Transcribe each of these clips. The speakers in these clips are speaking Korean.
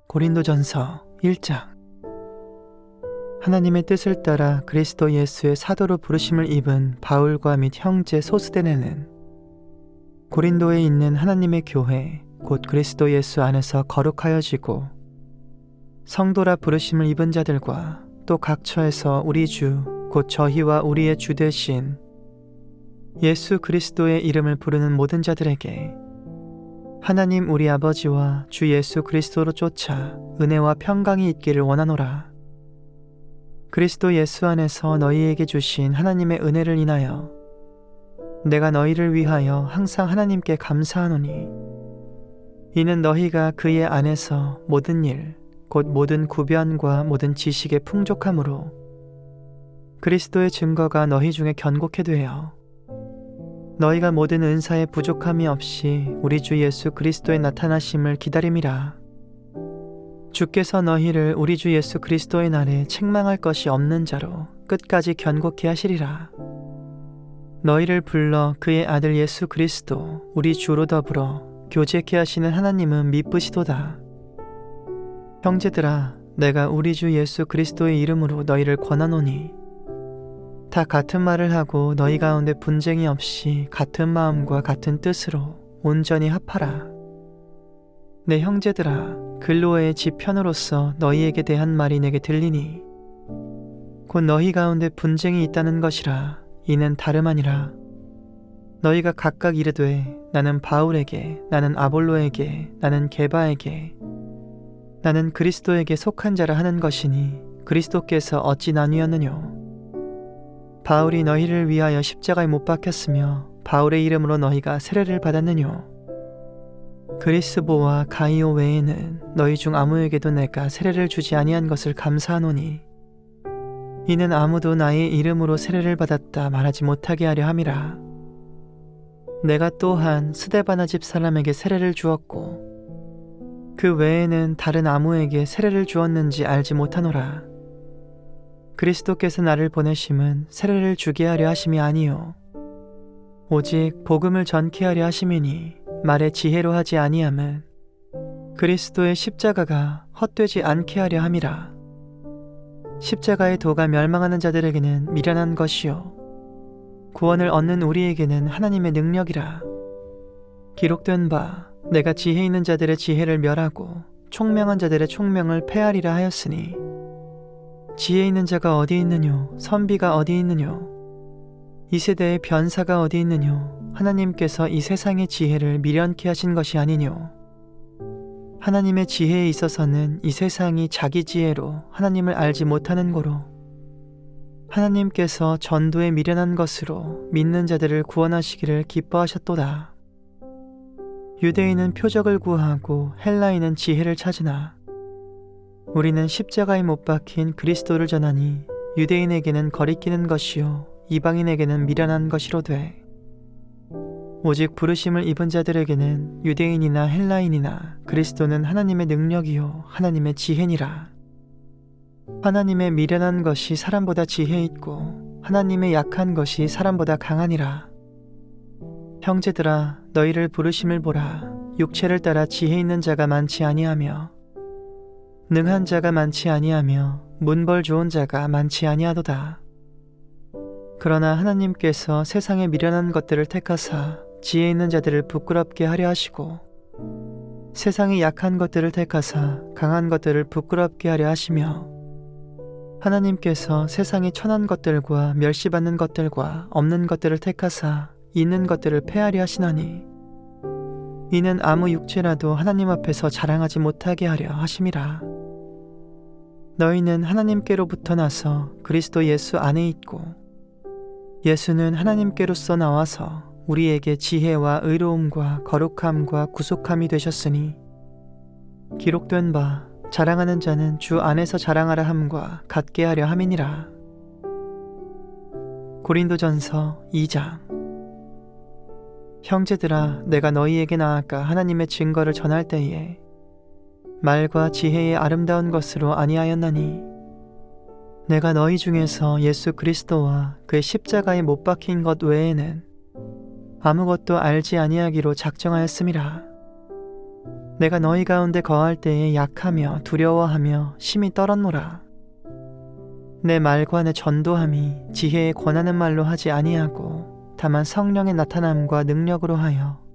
고린도전서 1장. 하나님의 뜻을 따라 그리스도 예수의 사도로 부르심을 입은 바울과 및 형제 소스데네는 고린도에 있는 하나님의 교회 곧 그리스도 예수 안에서 거룩하여지고 성도라 부르심을 입은 자들과 또 각처에서 우리 주 곧 저희와 우리의 주 되신 예수 그리스도의 이름을 부르는 모든 자들에게 하나님 우리 아버지와 주 예수 그리스도로 쫓아 은혜와 평강이 있기를 원하노라. 그리스도 예수 안에서 너희에게 주신 하나님의 은혜를 인하여 내가 너희를 위하여 항상 하나님께 감사하노니 이는 너희가 그의 안에서 모든 일 곧 모든 구변과 모든 지식의 풍족함으로 그리스도의 증거가 너희 중에 견고케 되어 너희가 모든 은사에 부족함이 없이 우리 주 예수 그리스도의 나타나심을 기다림이라. 주께서 너희를 우리 주 예수 그리스도의 날에 책망할 것이 없는 자로 끝까지 견고케 하시리라. 너희를 불러 그의 아들 예수 그리스도 우리 주로 더불어 교제케 하시는 하나님은 미쁘시도다. 형제들아, 내가 우리 주 예수 그리스도의 이름으로 너희를 권하노니 다 같은 말을 하고 너희 가운데 분쟁이 없이 같은 마음과 같은 뜻으로 온전히 합하라. 내 형제들아, 글로의 지편으로서 너희에게 대한 말이 내게 들리니 곧 너희 가운데 분쟁이 있다는 것이라. 이는 다름 아니라 너희가 각각 이르되 나는 바울에게, 나는 아볼로에게, 나는 게바에게, 나는 그리스도에게 속한 자라 하는 것이니 그리스도께서 어찌 나뉘었느뇨. 바울이 너희를 위하여 십자가에 못 박혔으며 바울의 이름으로 너희가 세례를 받았느뇨. 그리스보와 가이오 외에는 너희 중 아무에게도 내가 세례를 주지 아니한 것을 감사하노니 이는 아무도 나의 이름으로 세례를 받았다 말하지 못하게 하려 함이라. 내가 또한 스데바나 집 사람에게 세례를 주었고 그 외에는 다른 아무에게 세례를 주었는지 알지 못하노라. 그리스도께서 나를 보내심은 세례를 주게 하려 하심이 아니요 오직 복음을 전케 하려 하심이니 말의 지혜로 하지 아니함은 그리스도의 십자가가 헛되지 않게 하려 함이라. 십자가의 도가 멸망하는 자들에게는 미련한 것이요 구원을 얻는 우리에게는 하나님의 능력이라. 기록된 바 내가 지혜 있는 자들의 지혜를 멸하고 총명한 자들의 총명을 폐하리라 하였으니 지혜 있는 자가 어디 있느뇨? 선비가 어디 있느뇨? 이 세대의 변사가 어디 있느뇨? 하나님께서 이 세상의 지혜를 미련케 하신 것이 아니뇨. 하나님의 지혜에 있어서는 이 세상이 자기 지혜로 하나님을 알지 못하는 고로 하나님께서 전도에 미련한 것으로 믿는 자들을 구원하시기를 기뻐하셨도다. 유대인은 표적을 구하고 헬라인은 지혜를 찾으나 우리는 십자가에 못 박힌 그리스도를 전하니 유대인에게는 거리끼는 것이요 이방인에게는 미련한 것이로되 오직 부르심을 입은 자들에게는 유대인이나 헬라인이나 그리스도는 하나님의 능력이요 하나님의 지혜니라. 하나님의 미련한 것이 사람보다 지혜 있고 하나님의 약한 것이 사람보다 강하니라. 형제들아, 너희를 부르심을 보라. 육체를 따라 지혜 있는 자가 많지 아니하며 능한 자가 많지 아니하며 문벌 좋은 자가 많지 아니하도다. 그러나 하나님께서 세상의 미련한 것들을 택하사 지혜 있는 자들을 부끄럽게 하려 하시고 세상의 약한 것들을 택하사 강한 것들을 부끄럽게 하려 하시며 하나님께서 세상의 천한 것들과 멸시받는 것들과 없는 것들을 택하사 있는 것들을 폐하려 하시나니 이는 아무 육체라도 하나님 앞에서 자랑하지 못하게 하려 하심이라. 너희는 하나님께로부터 나서 그리스도 예수 안에 있고 예수는 하나님께로서 나와서 우리에게 지혜와 의로움과 거룩함과 구속함이 되셨으니 기록된 바 자랑하는 자는 주 안에서 자랑하라 함과 같게 하려 함이니라. 고린도전서 2장. 형제들아, 내가 너희에게 나아가 하나님의 증거를 전할 때에 말과 지혜의 아름다운 것으로 아니하였나니 내가 너희 중에서 예수 그리스도와 그의 십자가에 못 박힌 것 외에는 아무것도 알지 아니하기로 작정하였음이라. 내가 너희 가운데 거할 때에 약하며 두려워하며 심히 떨었노라. 내 말과 내 전도함이 지혜에 권하는 말로 하지 아니하고 다만 성령의 나타남과 능력으로 하여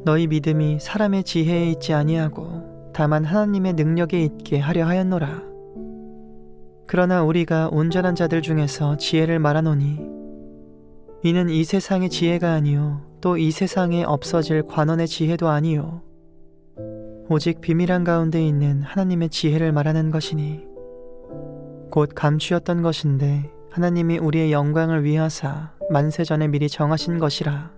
너희 믿음이 사람의 지혜에 있지 아니하고 다만 하나님의 능력에 있게 하려 하였노라. 그러나 우리가 온전한 자들 중에서 지혜를 말하노니 이는 이 세상의 지혜가 아니요 또 이 세상에 없어질 관원의 지혜도 아니요 오직 비밀한 가운데 있는 하나님의 지혜를 말하는 것이니 곧 감추었던 것인데 하나님이 우리의 영광을 위하사 만세전에 미리 정하신 것이라.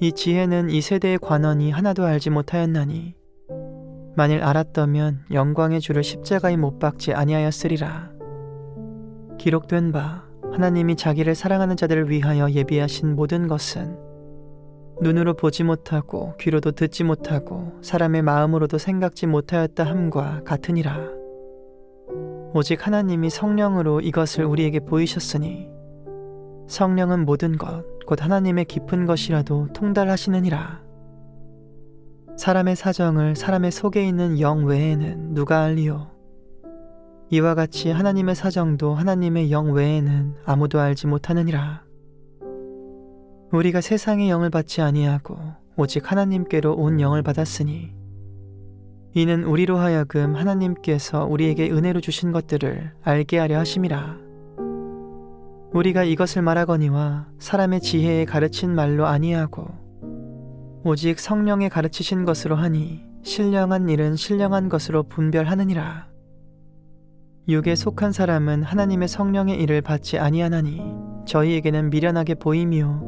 이 지혜는 이 세대의 관원이 하나도 알지 못하였나니 만일 알았다면 영광의 주를 십자가에 못 박지 아니하였으리라. 기록된 바 하나님이 자기를 사랑하는 자들을 위하여 예비하신 모든 것은 눈으로 보지 못하고 귀로도 듣지 못하고 사람의 마음으로도 생각지 못하였다 함과 같으니라. 오직 하나님이 성령으로 이것을 우리에게 보이셨으니 성령은 모든 것 곧 하나님의 깊은 것이라도 통달하시느니라. 사람의 사정을 사람의 속에 있는 영 외에는 누가 알리요? 이와 같이 하나님의 사정도 하나님의 영 외에는 아무도 알지 못하느니라. 우리가 세상의 영을 받지 아니하고 오직 하나님께로 온 영을 받았으니 이는 우리로 하여금 하나님께서 우리에게 은혜로 주신 것들을 알게 하려 하심이라. 우리가 이것을 말하거니와 사람의 지혜에 가르친 말로 아니하고 오직 성령에 가르치신 것으로 하니 신령한 일은 신령한 것으로 분별하느니라. 육에 속한 사람은 하나님의 성령의 일을 받지 아니하나니 저희에게는 미련하게 보이며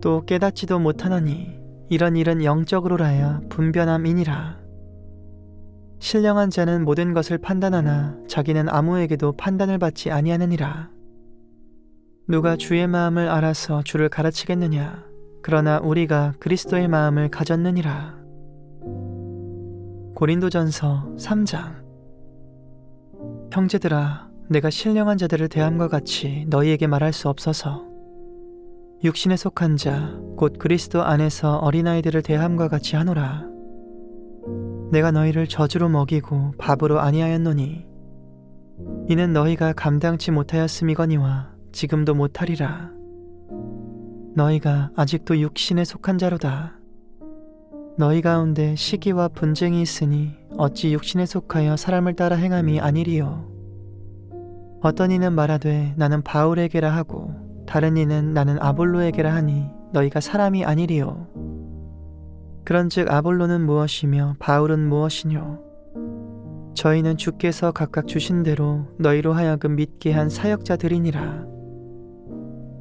또 깨닫지도 못하나니 이런 일은 영적으로라야 분변함이니라. 신령한 자는 모든 것을 판단하나 자기는 아무에게도 판단을 받지 아니하느니라. 누가 주의 마음을 알아서 주를 가르치겠느냐? 그러나 우리가 그리스도의 마음을 가졌느니라. 고린도전서 3장. 형제들아, 내가 신령한 자들을 대함과 같이 너희에게 말할 수 없어서 육신에 속한 자, 곧 그리스도 안에서 어린아이들을 대함과 같이 하노라. 내가 너희를 저주로 먹이고 밥으로 아니하였노니 이는 너희가 감당치 못하였음이거니와 지금도 못하리라. 너희가 아직도 육신에 속한 자로다. 너희 가운데 시기와 분쟁이 있으니 어찌 육신에 속하여 사람을 따라 행함이 아니리요. 어떤 이는 말하되 나는 바울에게라 하고 다른 이는 나는 아볼로에게라 하니 너희가 사람이 아니리요. 그런즉 아볼로는 무엇이며 바울은 무엇이뇨? 저희는 주께서 각각 주신 대로 너희로 하여금 믿게 한 사역자들이니라.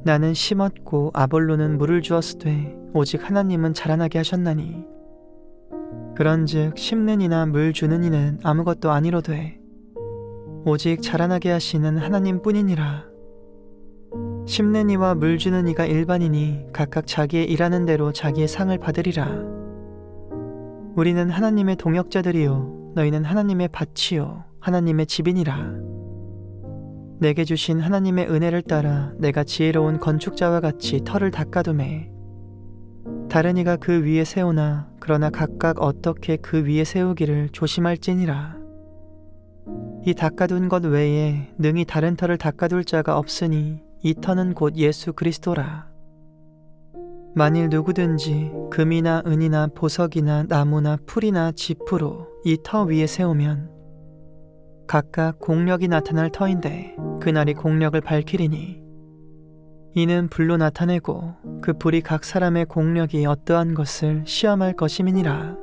나는 심었고 아볼로는 물을 주었으되 오직 하나님은 자라나게 하셨나니 그런즉 심는 이나 물 주는 이는 아무것도 아니로되 오직 자라나게 하시는 하나님 뿐이니라. 심는 이와 물 주는 이가 일반이니 각각 자기의 일하는 대로 자기의 상을 받으리라. 우리는 하나님의 동역자들이요 너희는 하나님의 밭이요 하나님의 집이니라. 내게 주신 하나님의 은혜를 따라 내가 지혜로운 건축자와 같이 터를 닦아두매 다른 이가 그 위에 세우나 그러나 각각 어떻게 그 위에 세우기를 조심할지니라. 이 닦아둔 것 외에 능히 다른 터를 닦아둘 자가 없으니 이 터는 곧 예수 그리스도라. 만일 누구든지 금이나 은이나 보석이나 나무나 풀이나 짚으로 이 터 위에 세우면 각각 공력이 나타날 터인데 그날이 공력을 밝히리니 이는 불로 나타내고 그 불이 각 사람의 공력이 어떠한 것을 시험할 것임이니라.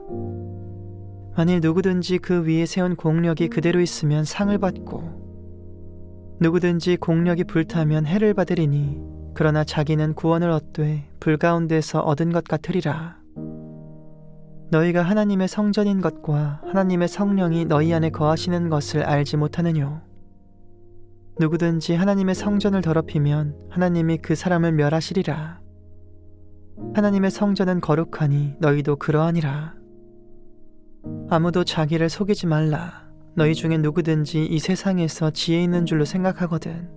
만일 누구든지 그 위에 세운 공력이 그대로 있으면 상을 받고 누구든지 공력이 불타면 해를 받으리니 그러나 자기는 구원을 얻되 불 가운데서 얻은 것 같으리라. 너희가 하나님의 성전인 것과 하나님의 성령이 너희 안에 거하시는 것을 알지 못하느뇨? 누구든지 하나님의 성전을 더럽히면 하나님이 그 사람을 멸하시리라. 하나님의 성전은 거룩하니 너희도 그러하니라. 아무도 자기를 속이지 말라. 너희 중에 누구든지 이 세상에서 지혜 있는 줄로 생각하거든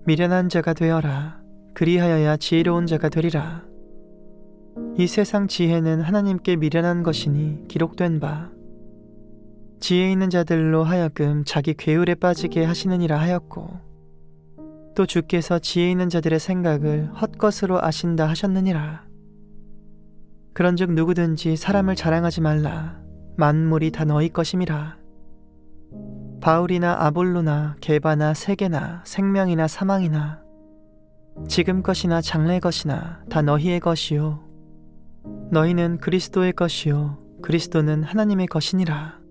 미련한 자가 되어라. 그리하여야 지혜로운 자가 되리라. 이 세상 지혜는 하나님께 미련한 것이니 기록된 바 지혜 있는 자들로 하여금 자기 괴울에 빠지게 하시느니라 하였고, 또 주께서 지혜 있는 자들의 생각을 헛것으로 아신다 하셨느니라. 그런즉 누구든지 사람을 자랑하지 말라. 만물이 다 너희 것임이라. 바울이나 아볼로나 게바나 세게나 생명이나 사망이나 지금 것이나 장래 것이나 다 너희의 것이요, 너희는 그리스도의 것이요 그리스도는 하나님의 것이니라.